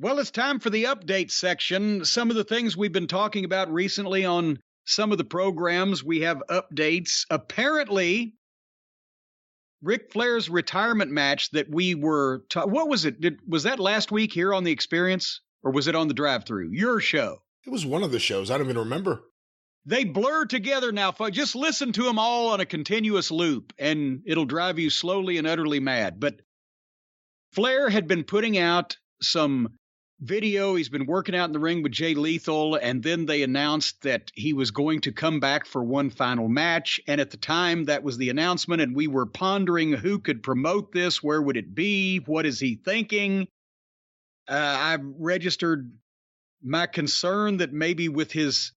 Well, it's time for the update section. Some of the things we've been talking about recently on some of the programs, we have updates. Apparently, Ric Flair's retirement match that we were what was it? Was that last week here on The Experience, or was it on the Drive-Thru? Your show. It was one of the shows. I don't even remember. They blur together now, folks. Just listen to them all on a continuous loop, and it'll drive you slowly and utterly mad. But Flair had been putting out some video. He's been working out in the ring with Jay Lethal, and then they announced that he was going to come back for one final match. And at the time, that was the announcement, and we were pondering who could promote this, where would it be, what is he thinking? I registered my concern that maybe with his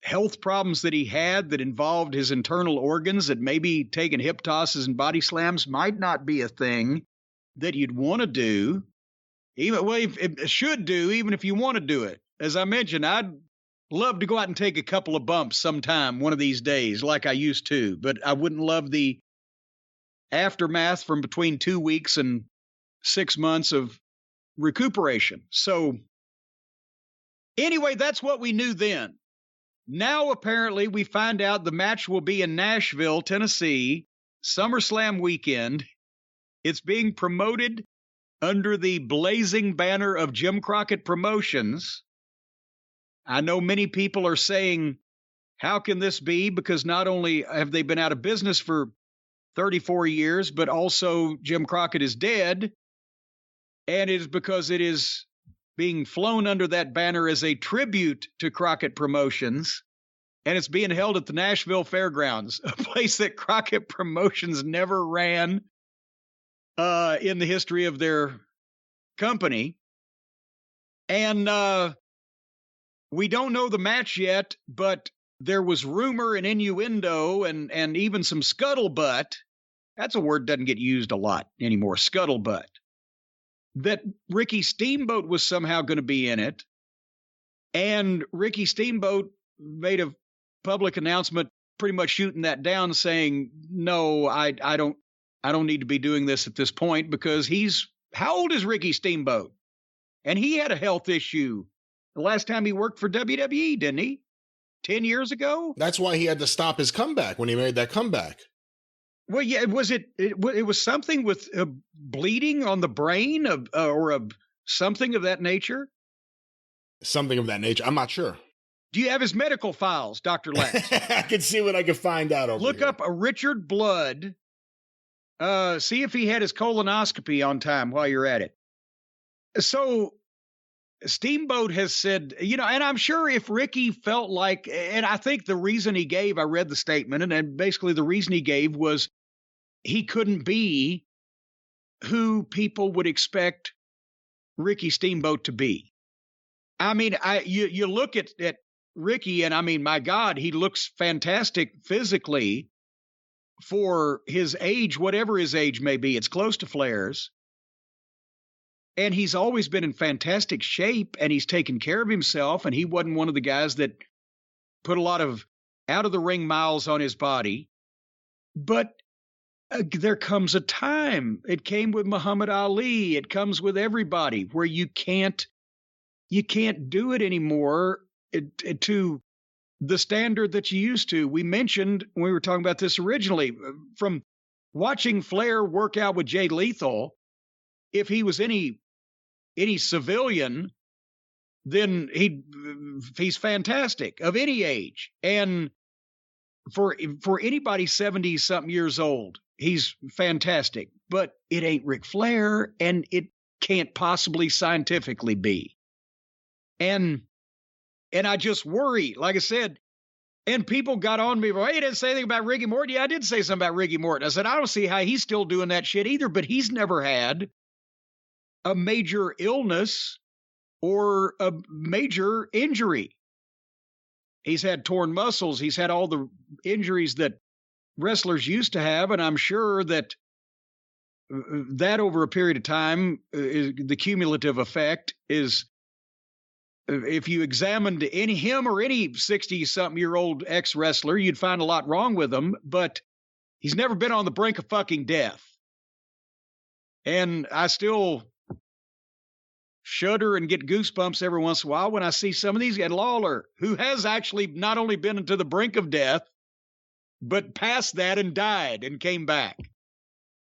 health problems that he had that involved his internal organs, that maybe taking hip tosses and body slams might not be a thing that you'd want to do. Even it should do, even if you want to do it. As I mentioned, I'd love to go out and take a couple of bumps sometime one of these days, like I used to, but I wouldn't love the aftermath from between 2 weeks and 6 months of recuperation. So anyway, that's what we knew then. Now, apparently, we find out the match will be in Nashville, Tennessee, SummerSlam weekend. It's being promoted under the blazing banner of Jim Crockett Promotions. I know many people are saying, how can this be? Because not only have they been out of business for 34 years, but also Jim Crockett is dead. And it is because it is being flown under that banner as a tribute to Crockett Promotions. And it's being held at the Nashville Fairgrounds, a place that Crockett Promotions never ran in the history of their company. And we don't know the match yet, but there was rumor and innuendo and even some scuttlebutt. That's a word that doesn't get used a lot anymore, scuttlebutt. That Ricky Steamboat was somehow going to be in it. And Ricky Steamboat made a public announcement pretty much shooting that down, saying, no, I don't need to be doing this at this point, because how old is Ricky Steamboat? And he had a health issue the last time he worked for WWE, didn't he? 10 years ago? That's why he had to stop his comeback when he made that comeback. Well, yeah, it was something with bleeding on the brain or something of that nature? Something of that nature. I'm not sure. Do you have his medical files, Dr. Lax? I can see what I can find out over Look here. up a Richard Blood. See if he had his colonoscopy on time while you're at it. So Steamboat has said, and I'm sure if Ricky felt like, and I think the reason he gave, I read the statement, and basically the reason he gave was he couldn't be who people would expect Ricky Steamboat to be. I mean, you look at Ricky, and I mean, my God, he looks fantastic physically for his age, whatever his age may be. It's close to Flair's. And he's always been in fantastic shape, and he's taken care of himself, and he wasn't one of the guys that put a lot of out-of-the-ring miles on his body. But there comes a time, it came with Muhammad Ali, it comes with everybody, where you can't do it anymore to the standard that you used to. We mentioned, when we were talking about this originally, from watching Flair work out with Jay Lethal, if he was any civilian, then he's fantastic of any age. And for anybody 70-something years old, he's fantastic. But it ain't Ric Flair, and it can't possibly scientifically be. And I just worry, like I said, and people got on me, well, hey, you didn't say anything about Ricky Morton. Yeah, I did say something about Ricky Morton. I said, I don't see how he's still doing that shit either, but he's never had a major illness or a major injury. He's had torn muscles. He's had all the injuries that wrestlers used to have, and I'm sure that over a period of time, the cumulative effect is, if you examined him or any 60-something-year-old ex-wrestler, you'd find a lot wrong with him, but he's never been on the brink of fucking death. And I still shudder and get goosebumps every once in a while when I see some of these. And Lawler, who has actually not only been to the brink of death, but past that and died and came back.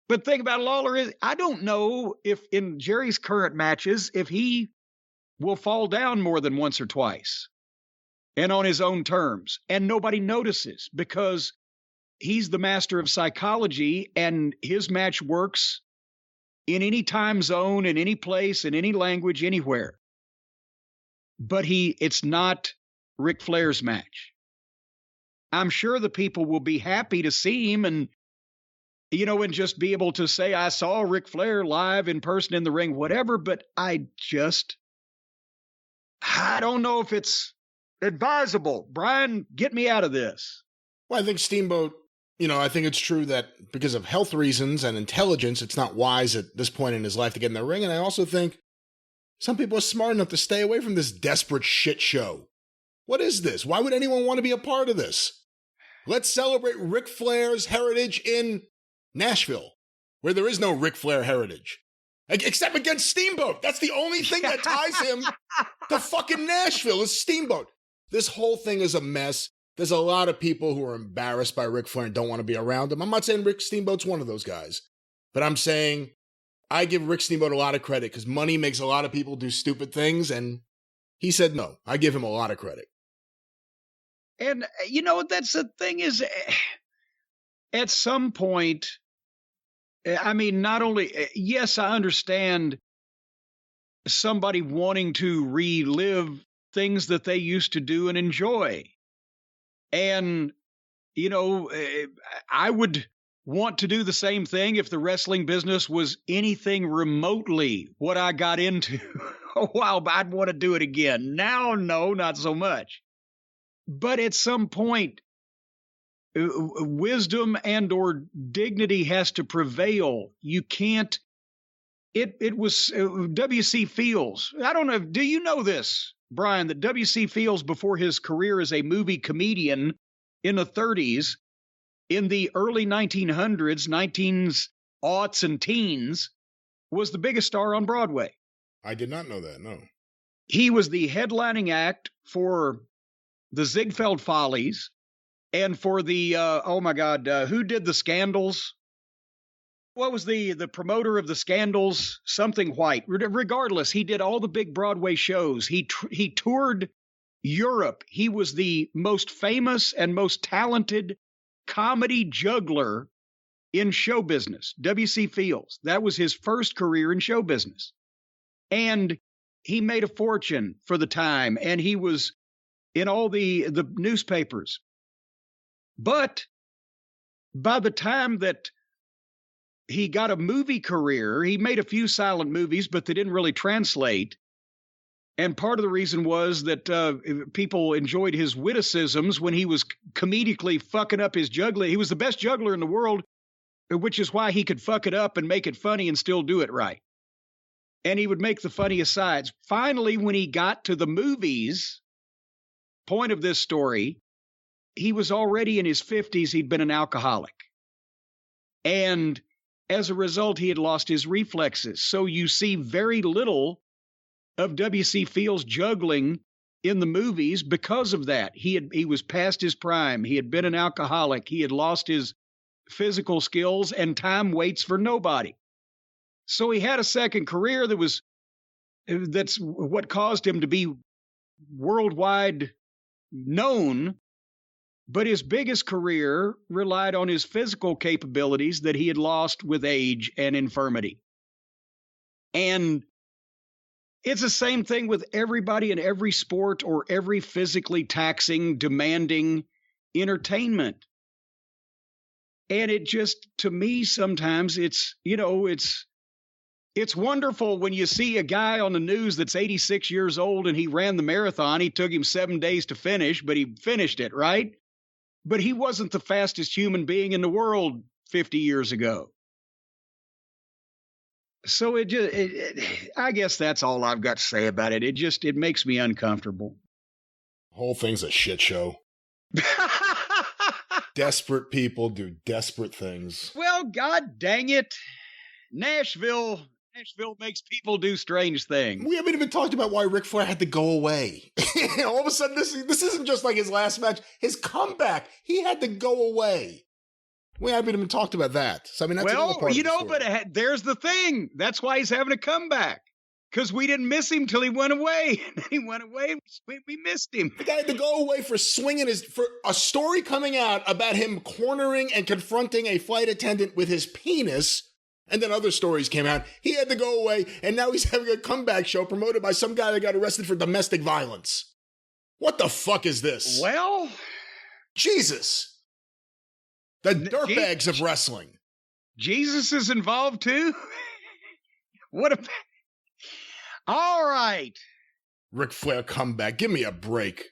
But the thing about Lawler is, I don't know if in Jerry's current matches, if he will fall down more than once or twice and on his own terms. And nobody notices because he's the master of psychology and his match works in any time zone, in any place, in any language, anywhere. But it's not Ric Flair's match. I'm sure the people will be happy to see him and just be able to say, I saw Ric Flair live in person in the ring, whatever, but I don't know if it's advisable. Brian, get me out of this. Well, I think Steamboat, I think it's true that because of health reasons and intelligence, it's not wise at this point in his life to get in the ring. And I also think some people are smart enough to stay away from this desperate shit show. What is this? Why would anyone want to be a part of this? Let's celebrate Ric Flair's heritage in Nashville, where there is no Ric Flair heritage. Except against Steamboat. That's the only thing that ties him to fucking Nashville is Steamboat. This whole thing is a mess. There's a lot of people who are embarrassed by Ric Flair and don't want to be around him. I'm not saying Rick Steamboat's one of those guys, but I'm saying I give Rick Steamboat a lot of credit because money makes a lot of people do stupid things, and he said no. I give him a lot of credit. And, that's the thing is, at some point, I mean, not only, yes, I understand somebody wanting to relive things that they used to do and enjoy. And, I would want to do the same thing if the wrestling business was anything remotely what I got into a while back. I'd want to do it again. Now, no, not so much. But at some point, wisdom and or dignity has to prevail. You can't. It was W.C. Fields. I don't know. Do you know this, Brian, that W.C. Fields, before his career as a movie comedian in the 30s, in the early 1900s, 19aughts and teens, was the biggest star on Broadway? I did not know that, no. He was the headlining act for the Ziegfeld Follies and for the, who did the Scandals? What was the promoter of the Scandals? Something White. Regardless, he did all the big Broadway shows. He toured Europe. He was the most famous and most talented comedy juggler in show business. W.C. Fields. That was his first career in show business. And he made a fortune for the time, and he was in all the newspapers. But by the time that he got a movie career, he made a few silent movies, but they didn't really translate. And part of the reason was that people enjoyed his witticisms when he was comedically fucking up his juggling. He was the best juggler in the world, which is why he could fuck it up and make it funny and still do it right. And he would make the funniest sides. Finally, when he got to the movies, point of this story, he was already in his 50s. He'd been an alcoholic. And as a result, he had lost his reflexes. So you see very little of W.C. Fields juggling in the movies because of that. He was past his prime. He had been an alcoholic. He had lost his physical skills, and time waits for nobody. So he had a second career that's what caused him to be worldwide known. But his biggest career relied on his physical capabilities that he had lost with age and infirmity. And it's the same thing with everybody in every sport or every physically taxing, demanding entertainment. And it just, to me, sometimes it's wonderful when you see a guy on the news that's 86 years old and he ran the marathon. He took him 7 days to finish, but he finished it, right? But he wasn't the fastest human being in the world 50 years ago. So I guess that's all I've got to say about it. It makes me uncomfortable. The whole thing's a shit show. Desperate people do desperate things. Well, God dang it. Nashville Nashville makes people do strange things. We haven't even talked about why Ric Flair had to go away. All of a sudden, this isn't just like his last match. His comeback, he had to go away. We haven't even talked about that. So, I mean, that's another part of the story. But there's the thing. That's why he's having a comeback. Because we didn't miss him till he went away. He went away. We missed him. The guy had to go away for a story coming out about him cornering and confronting a flight attendant with his penis. And then other stories came out. He had to go away, and now he's having a comeback show promoted by some guy that got arrested for domestic violence. What the fuck is this? Well, Jesus. The dirtbags of wrestling. Jesus is involved too? What a... All right. Ric Flair comeback. Give me a break.